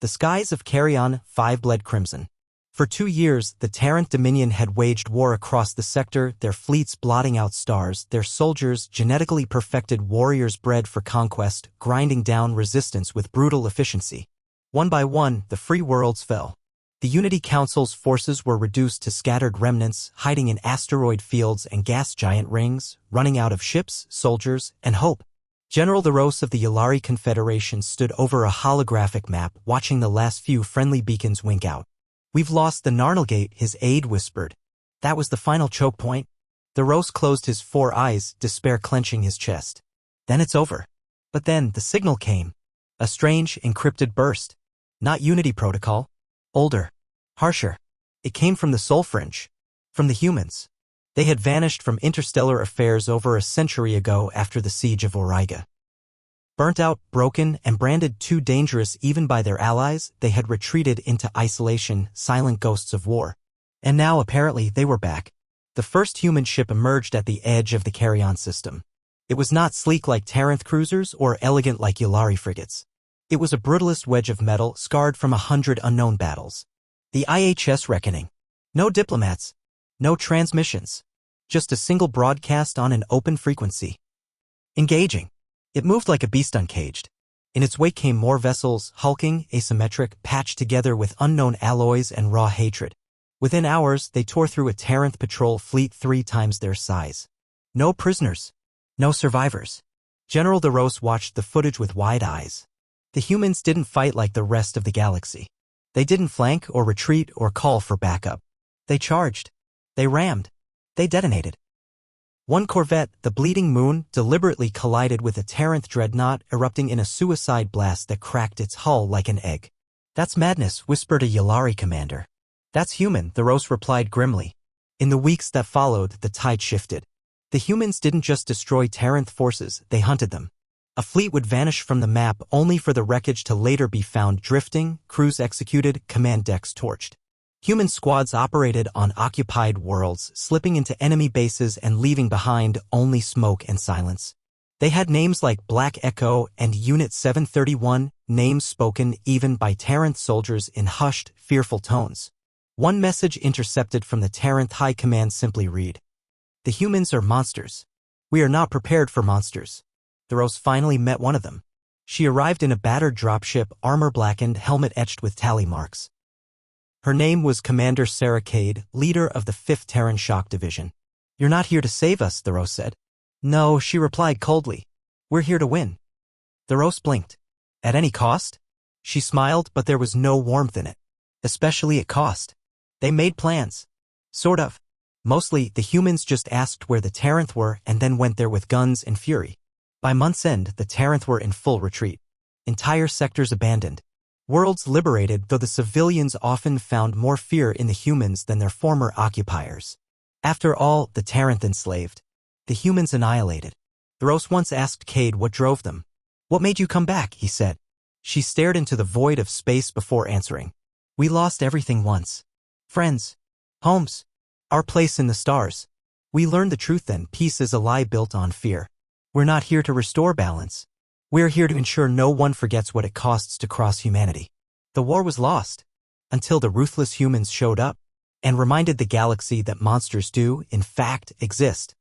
The skies of Carrion 5 bled crimson. For 2 years, the Terran Dominion had waged war across the sector, their fleets blotting out stars, their soldiers, genetically perfected warriors bred for conquest, grinding down resistance with brutal efficiency. One by one, the free worlds fell. The Unity Council's forces were reduced to scattered remnants, hiding in asteroid fields and gas giant rings, running out of ships, soldiers, and hope. General Theros of the Yulari Confederation stood over a holographic map, watching the last few friendly beacons wink out. "We've lost the Narnelgate," his aide whispered. That was the final choke point. Theros closed his 4 eyes, despair clenching his chest. Then it's over. But then the signal came. A strange, encrypted burst. Not Unity protocol. Older. Harsher. It came from the Soul Fringe. From the humans. They had vanished from interstellar affairs over a century ago after the siege of Auriga. Burnt out, broken, and branded too dangerous even by their allies, they had retreated into isolation, silent ghosts of war. And now apparently they were back. The first human ship emerged at the edge of the Carrion system. It was not sleek like Taranth cruisers or elegant like Yulari frigates. It was a brutalist wedge of metal scarred from 100 unknown battles. The IHS reckoning. No diplomats. No transmissions. Just a single broadcast on an open frequency. Engaging. It moved like a beast uncaged. In its wake came more vessels, hulking, asymmetric, patched together with unknown alloys and raw hatred. Within hours, they tore through a Taranth patrol fleet 3 times their size. No prisoners. No survivors. General Theros watched the footage with wide eyes. The humans didn't fight like the rest of the galaxy. They didn't flank or retreat or call for backup. They charged. They rammed. They detonated. One corvette, the Bleeding Moon, deliberately collided with a Taranth dreadnought, erupting in a suicide blast that cracked its hull like an egg. "That's madness," whispered a Yulari commander. "That's human," Theros replied grimly. In the weeks that followed, the tide shifted. The humans didn't just destroy Taranth forces, they hunted them. A fleet would vanish from the map only for the wreckage to later be found drifting, crews executed, command decks torched. Human squads operated on occupied worlds, slipping into enemy bases and leaving behind only smoke and silence. They had names like Black Echo and Unit 731, names spoken even by Taranth soldiers in hushed, fearful tones. One message intercepted from the Taranth High Command simply read, "The humans are monsters. We are not prepared for monsters." Theros finally met one of them. She arrived in a battered dropship, armor blackened, helmet etched with tally marks. Her name was Commander Sarah Cade, leader of the 5th Terran Shock Division. "You're not here to save us," Theros said. "No," she replied coldly. "We're here to win." Theros blinked. "At any cost?" She smiled, but there was no warmth in it. "Especially at cost. They made plans. Sort of. Mostly, the humans just asked where the Taranth were and then went there with guns and fury. By month's end, the Taranth were in full retreat. Entire sectors abandoned. Worlds liberated, though the civilians often found more fear in the humans than their former occupiers. After all, the Taranth enslaved. The humans annihilated. Theros once asked Cade what drove them. "What made you come back?" he said. She stared into the void of space before answering. "We lost everything once. Friends. Homes. Our place in the stars. We learned the truth then, peace is a lie built on fear. We're not here to restore balance. We're here to ensure no one forgets what it costs to cross humanity." The war was lost. Until the ruthless humans showed up and reminded the galaxy that monsters do, in fact, exist.